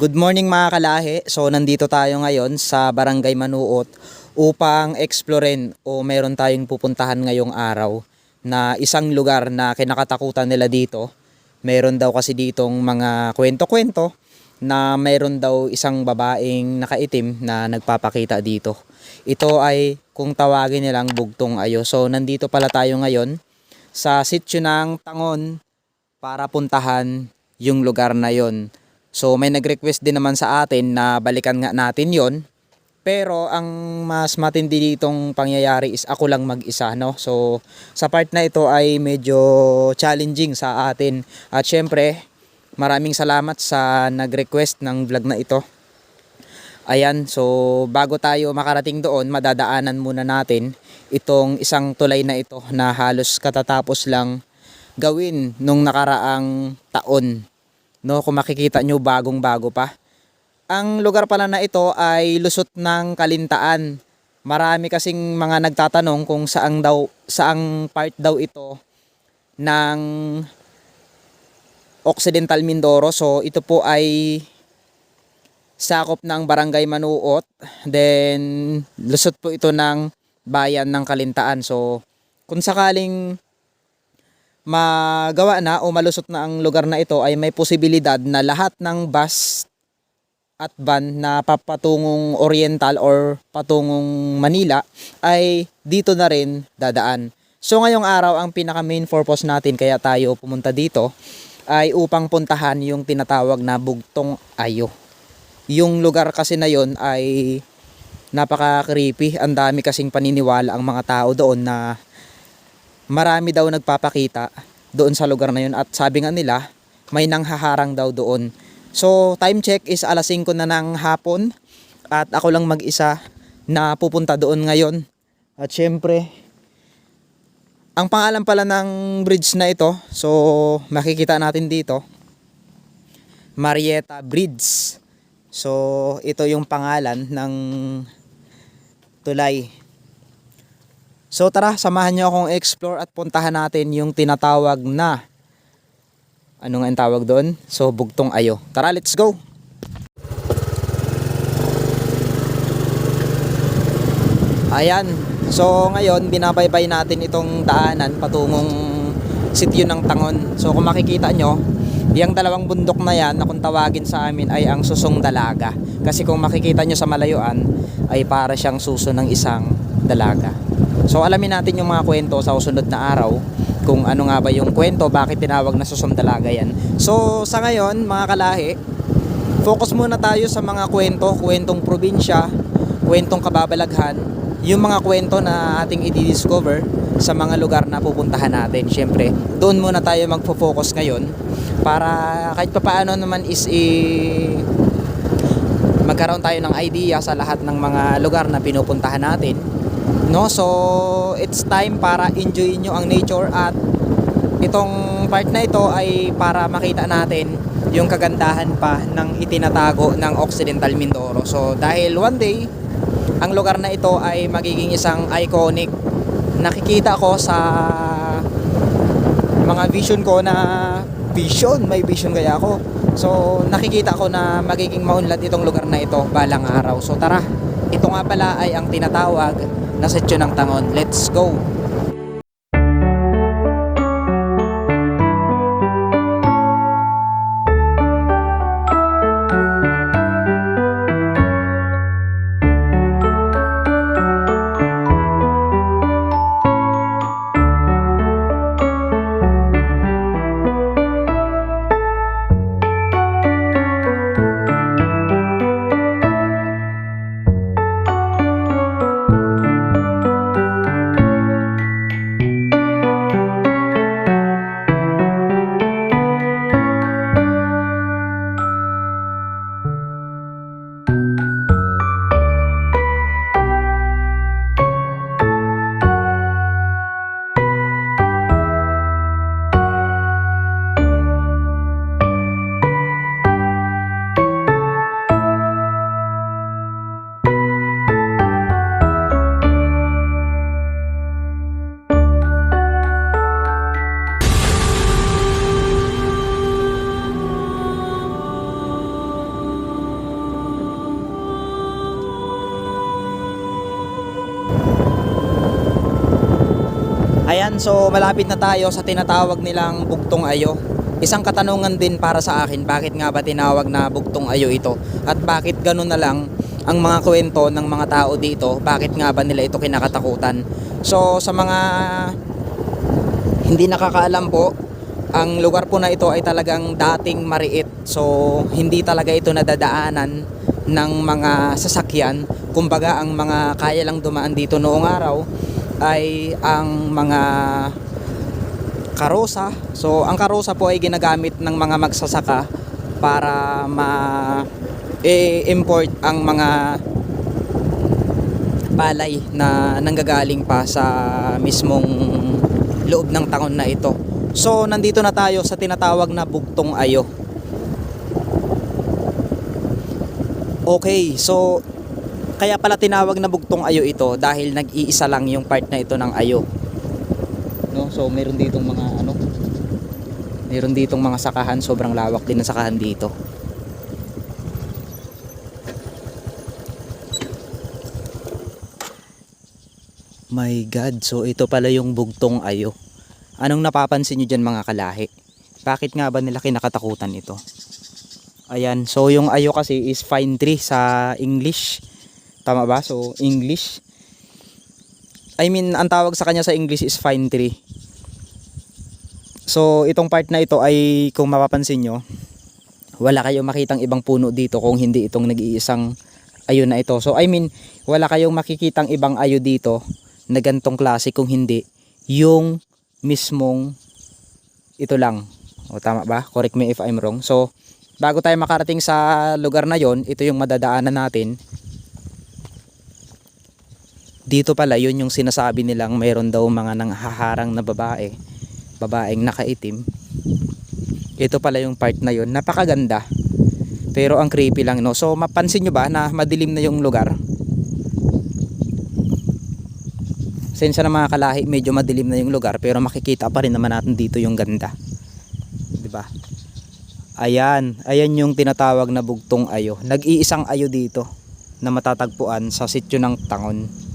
Good morning mga kalahi. So nandito tayo ngayon sa Barangay Manuot upang explorein o meron tayong pupuntahan ngayong araw na isang lugar na kinakatakutan nila dito. Meron daw kasi ditong mga kwento-kwento na meron daw isang babaeng nakaitim na nagpapakita dito. Ito ay kung tawagin nilang Bugtong Ayo. So nandito pala tayo ngayon sa sitio ng Tangon para puntahan yung lugar na yon. So may nag-request din naman sa atin na balikan nga natin yon. Pero ang mas matindi ditong pangyayari is ako lang mag-isa, no? So sa part na ito ay medyo challenging sa atin. At syempre, maraming salamat sa nag-request ng vlog na ito. Ayan, so bago tayo makarating doon, madadaanan muna natin itong isang tulay na ito na halos katatapos lang gawin nung nakaraang taon. No, kung makikita nyo, bagong-bago pa. Ang lugar pala na ito ay lusot ng Kalintaan. Marami kasing mga nagtatanong kung saang part daw ito ng Occidental Mindoro. So ito po ay sakop ng Barangay Manuot. Then lusot po ito ng bayan ng Kalintaan. So kung sakaling magawa na o malusot na ang lugar na ito, ay may posibilidad na lahat ng bus at van na papatungong Oriental or patungong Manila ay dito na rin dadaan. So ngayong araw, ang pinaka main purpose natin kaya tayo pumunta dito ay upang puntahan yung tinatawag na Bugtong Ayo. Yung lugar kasi na yon ay napaka-creepy. Ang dami kasing paniniwala ang mga tao doon na marami daw nagpapakita doon sa lugar na yun, at sabi nga nila may nanghaharang daw doon. So time check is alas 5 na ng hapon at ako lang mag-isa na pupunta doon ngayon. At syempre, ang pangalan pala ng bridge na ito, so makikita natin dito, Marietta Bridge. So ito yung pangalan ng tulay. So tara, samahan nyo akong explore at puntahan natin yung tinatawag na, ano nga ang tawag doon? So Bugtong Ayo. Tara, let's go! Ayan, so ngayon binabaybay natin itong daanan patungong sitio ng Tangon. So kung makikita nyo, yung dalawang bundok na yan na kung tawagin sa amin ay ang Susong Dalaga. Kasi kung makikita nyo sa malayuan ay para siyang suso ng isang dalaga. So alamin natin yung mga kwento sa susunod na araw, kung ano nga ba yung kwento, bakit tinawag na Susong Dalaga yan. So sa ngayon mga kalahi, focus muna tayo sa mga kwentong probinsya, kwentong kababalaghan, yung mga kwento na ating i-discover sa mga lugar na pupuntahan natin. Syempre, doon muna tayo magfo-focus ngayon para kahit papaano naman is magkaroon tayo ng idea sa lahat ng mga lugar na pinupuntahan natin. No, so it's time para enjoy nyo ang nature, at itong part na ito ay para makita natin yung kagandahan pa ng itinatago ng Occidental Mindoro. So dahil one day ang lugar na ito ay magiging isang iconic, nakikita ko sa mga vision ko na may vision kaya ako. So nakikita ko na magiging maunlad itong lugar na ito balang araw. So tara, ito nga pala ay ang tinatawag na sitio ng Tangon. Let's go! Ayan, so malapit na tayo sa tinatawag nilang Bugtong Ayo. Isang katanungan din para sa akin, bakit nga ba tinawag na Bugtong Ayo ito? At bakit ganun na lang ang mga kwento ng mga tao dito? Bakit nga ba nila ito kinakatakutan? So sa mga hindi nakakaalam po, ang lugar po na ito ay talagang dating mariit. So hindi talaga ito nadadaanan ng mga sasakyan. Kumbaga ang mga kaya lang dumaan dito noong araw ay ang mga karosa. So ang karosa po ay ginagamit ng mga magsasaka para import ang mga palay na nanggagaling pa sa mismong loob ng taon na ito. So nandito na tayo sa tinatawag na Bugtong Ayo. Okay, so kaya pala tinawag na Bugtong Ayo ito dahil nag-iisa lang yung part na ito ng ayo. No, so meron ditong mga sakahan, sobrang lawak din ng sakahan dito. My God, so ito pala yung Bugtong Ayo. Anong napapansin nyo dyan mga kalahi? Bakit nga ba nila kinakatakutan ito? Ayan, so yung ayo kasi is pine tree sa English. Tama ba? So English, ang tawag sa kanya sa English is pine tree. So itong part na ito ay, kung mapapansin nyo, wala kayong makitang ibang puno dito kung hindi itong nag-iisang ayo na ito. So wala kayong makikitang ibang ayo dito na gantong klase kung hindi yung mismong ito lang. O tama ba? Correct me if I'm wrong. So bago tayo makarating sa lugar na yon, ito yung madadaanan natin. Dito pala yun yung sinasabi nilang mayroon daw mga nanghaharang na babaeng nakaitim. Ito pala yung part na yun, napakaganda pero ang creepy lang, no? So mapansin nyo ba na madilim na yung lugar? Sensya na mga kalahi, medyo madilim na yung lugar pero makikita pa rin naman natin dito yung ganda, diba? Ayan yung tinatawag na Bugtong Ayo. Nag-iisang ayo dito na matatagpuan sa sitio ng Tangon.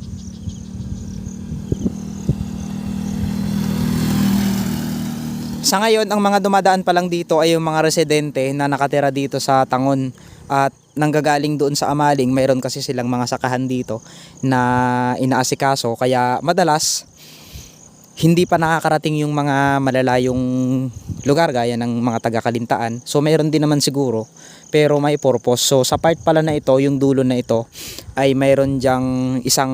Sa ngayon, ang mga dumadaan pa lang dito ay yung mga residente na nakatira dito sa Tangon at nanggagaling doon sa Amaling. Mayroon kasi silang mga sakahan dito na inaasikaso, kaya madalas hindi pa nakakarating yung mga malalayong lugar gaya ng mga taga-Kalintaan. So mayroon din naman siguro pero may purpose. So sa part pala na ito, yung dulo na ito, ay mayroon diyang isang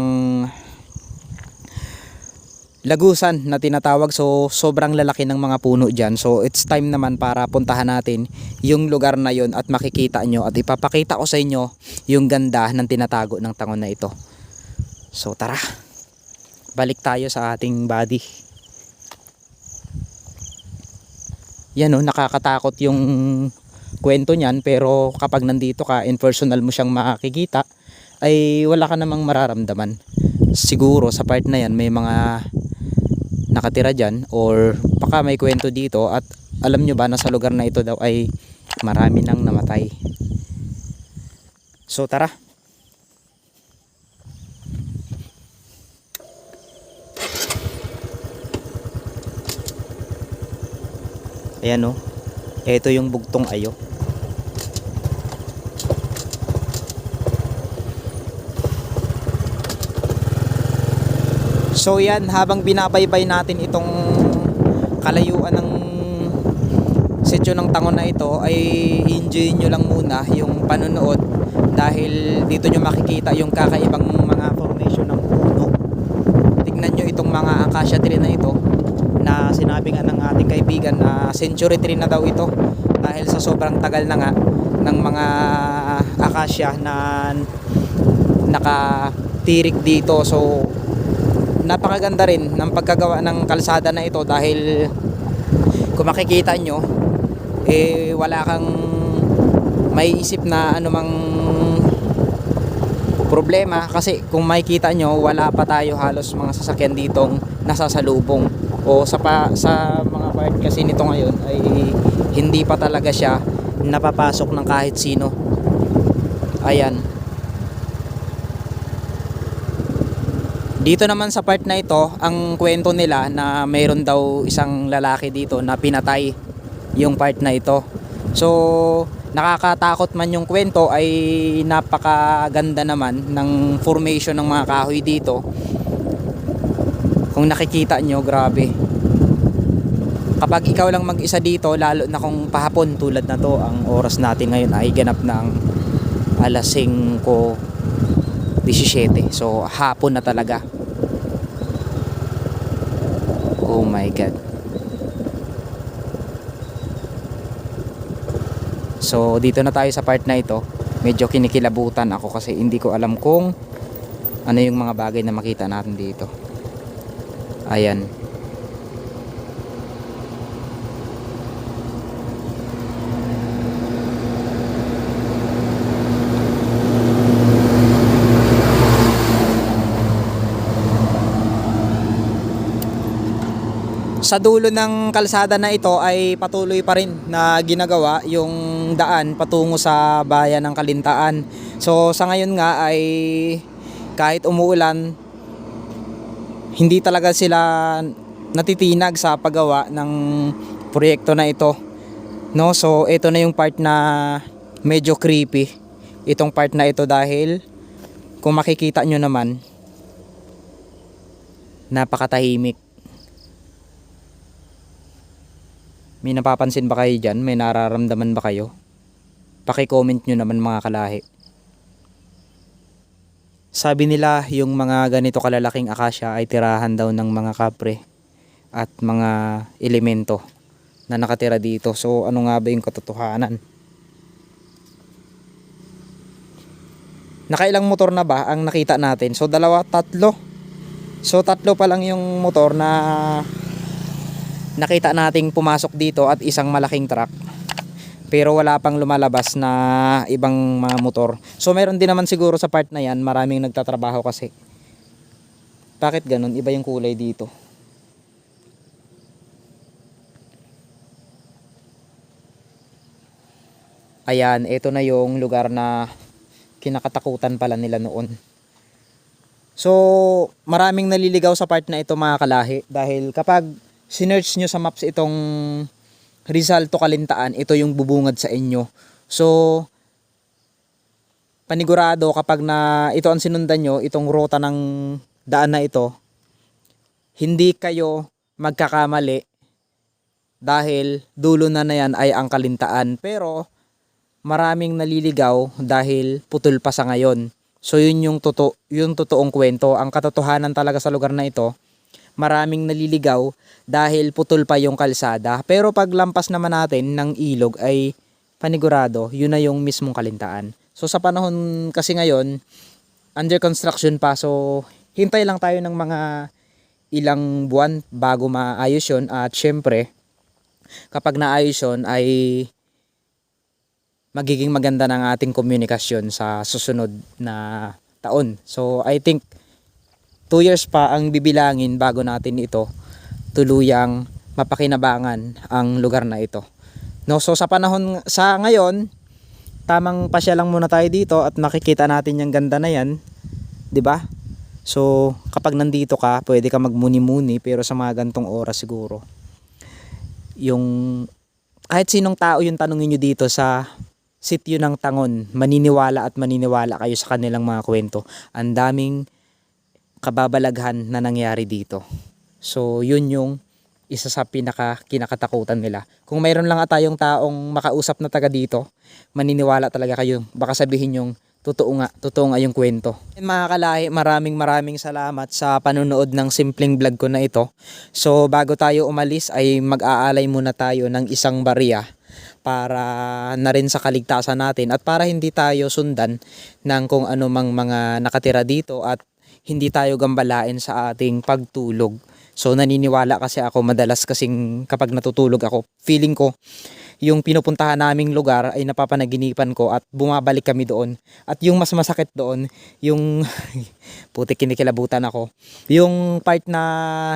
lagusan na tinatawag. So sobrang lalaki ng mga puno dyan. So it's time naman para puntahan natin yung lugar na yon at makikita nyo at ipapakita ko sa inyo yung ganda ng tinatago ng Tangon na ito. So tara, balik tayo sa ating body. Yan o, nakakatakot yung kwento niyan, pero kapag nandito ka in personal mo siyang makikita ay wala ka namang mararamdaman. Siguro sa part na yan may mga nakatira dyan or baka may kwento dito. At alam nyo ba na sa lugar na ito daw ay marami nang namatay. So tara. Ayan o, ito yung Bugtong Ayo. So yan, habang binabaybay natin itong kalayuan ng sitio ng Tangon na ito, ay enjoy nyo lang muna yung panonood dahil dito nyo makikita yung kakaibang mga formation ng puno. Tignan nyo itong mga acacia tree na ito na sinabi nga ng ating kaibigan na century tree na daw ito dahil sa sobrang tagal na nga ng mga acacia na nakatirik dito. So napakaganda rin ng pagkagawa ng kalsada na ito dahil kung makikita nyo wala kang may isip na anumang problema kasi kung makikita nyo wala pa tayo halos mga sasakyan ditong nasasalubong o sa mga part kasi nito ngayon ay hindi pa talaga siya napapasok ng kahit sino. Ayan. Dito naman sa part na ito, ang kwento nila na mayroon daw isang lalaki dito na pinatay yung part na ito. So, nakakatakot man yung kwento, ay napakaganda naman ng formation ng mga kahoy dito. Kung nakikita nyo, grabe. Kapag ikaw lang mag-isa dito, lalo na kung pahapon tulad na to, ang oras natin ngayon ay ganap ng alas 5:17. So, hapon na talaga. Oh my God. So, dito na tayo sa part na ito. Medyo kinikilabutan ako kasi hindi ko alam kung ano yung mga bagay na makita natin dito. Ayan. Sa dulo ng kalsada na ito ay patuloy pa rin na ginagawa yung daan patungo sa bayan ng Kalintaan. So sa ngayon nga ay kahit umuulan, hindi talaga sila natitinag sa paggawa ng proyekto na ito. No, so ito na yung part na medyo creepy. Itong part na ito dahil kung makikita nyo naman, napakatahimik. May napapansin ba kayo dyan? May nararamdaman ba kayo? Paki-comment nyo naman mga kalahi. Sabi nila yung mga ganito kalalaking akasya ay tirahan daw ng mga kapre at mga elemento na nakatira dito. So ano nga ba yung katotohanan? Nakailang motor na ba ang nakita natin? So dalawa, tatlo. So tatlo pa lang yung motor na nakita nating pumasok dito at isang malaking truck, pero wala pang lumalabas na ibang mga motor. So meron din naman siguro sa part na yan, maraming nagtatrabaho kasi. Bakit ganun? Iba yung kulay dito. Ayan, ito na yung lugar na kinakatakutan pala nila noon. So maraming naliligaw sa part na ito mga kalahi, dahil kapag sinearch nyo sa maps itong Rizal to Kalintaan, ito yung bubungad sa inyo. So panigurado kapag na ito ang sinundan nyo, itong ruta ng daan na ito, hindi kayo magkakamali, dahil dulo na yan ay ang Kalintaan. Pero maraming naliligaw dahil putol pa sa ngayon. So yun yung totoong kwento. Ang katotohanan talaga sa lugar na ito, maraming naliligaw dahil putol pa yung kalsada. Pero pag lampas naman natin ng ilog ay panigurado, yun na yung mismong Kalintaan. So sa panahon kasi ngayon, under construction pa. So hintay lang tayo ng mga ilang buwan bago maayos yun. At syempre, kapag naayos yun ay magiging maganda ng ating komunikasyon sa susunod na taon. So I think 2 years pa ang bibilangin bago natin ito tuluyang mapakinabangan ang lugar na ito. No, so sa panahon sa ngayon, tamang pasya lang muna tayo dito at makikita natin yung ganda na yan, 'di ba? So kapag nandito ka, pwede ka magmuni-muni, pero sa mga gantong oras siguro, yung kahit sinong tao yung tanungin nyo dito sa sitio ng Tangon, maniniwala at maniniwala kayo sa kanilang mga kwento. Ang daming kababalaghan na nangyari dito. So yun yung isa sa kinakatakutan nila. Kung mayroon lang tayong taong makausap na taga dito, maniniwala talaga kayo. Baka sabihin yung totoo nga yung kwento. Mga kalahi, maraming salamat sa panonood ng simpleng vlog ko na ito. So bago tayo umalis ay mag-aalay muna tayo ng isang barya para na rin sa kaligtasan natin at para hindi tayo sundan ng kung ano mang mga nakatira dito at hindi tayo gambalain sa ating pagtulog. So naniniwala kasi ako, madalas kasing kapag natutulog ako, feeling ko yung pinupuntahan naming lugar ay napapanaginipan ko at bumabalik kami doon. At yung mas masakit doon, yung putik, kinikilabutan ako. Yung part na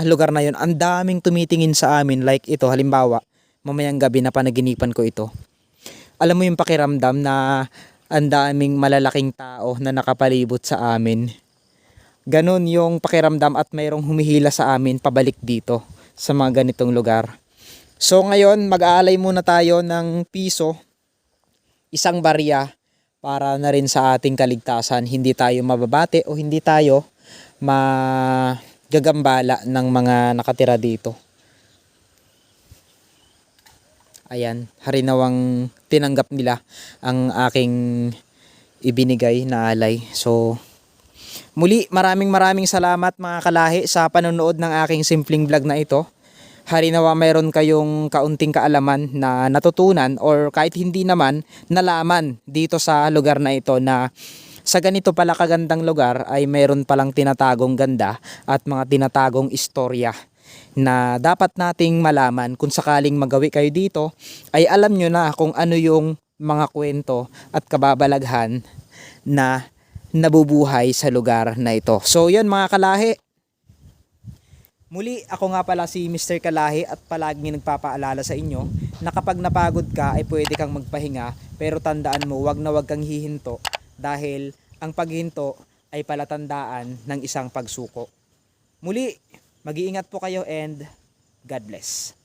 lugar na yun, ang daming tumitingin sa amin. Like ito, halimbawa, mamayang gabi na panaginipan ko ito. Alam mo yung pakiramdam na ang daming malalaking tao na nakapalibot sa amin. ganun yung pakiramdam at mayroong humihila sa amin pabalik dito sa mga ganitong lugar. So ngayon mag-aalay muna tayo ng piso, isang barya, para na rin sa ating kaligtasan. Hindi tayo mababate o hindi tayo magagambala ng mga nakatira dito. Ayan, harinawang tinanggap nila ang aking ibinigay na alay. So muli maraming salamat mga kalahi sa panonood ng aking simpleng vlog na ito. Harinawa mayroon kayong kaunting kaalaman na natutunan or kahit hindi naman nalaman dito sa lugar na ito, na sa ganito pala kagandang lugar ay mayroon palang tinatagong ganda at mga tinatagong istorya na dapat nating malaman. Kung sakaling magawi kayo dito ay alam nyo na kung ano yung mga kwento at kababalaghan na nabubuhay sa lugar na ito. So yun mga kalahi, muli ako nga pala si Mr. Kalahi at palaging nagpapaalala sa inyo na kapag napagod ka ay pwede kang magpahinga, pero tandaan mo wag na wag kang hihinto, dahil ang paghinto ay palatandaan ng isang pagsuko. Muli, mag-iingat po kayo and God bless.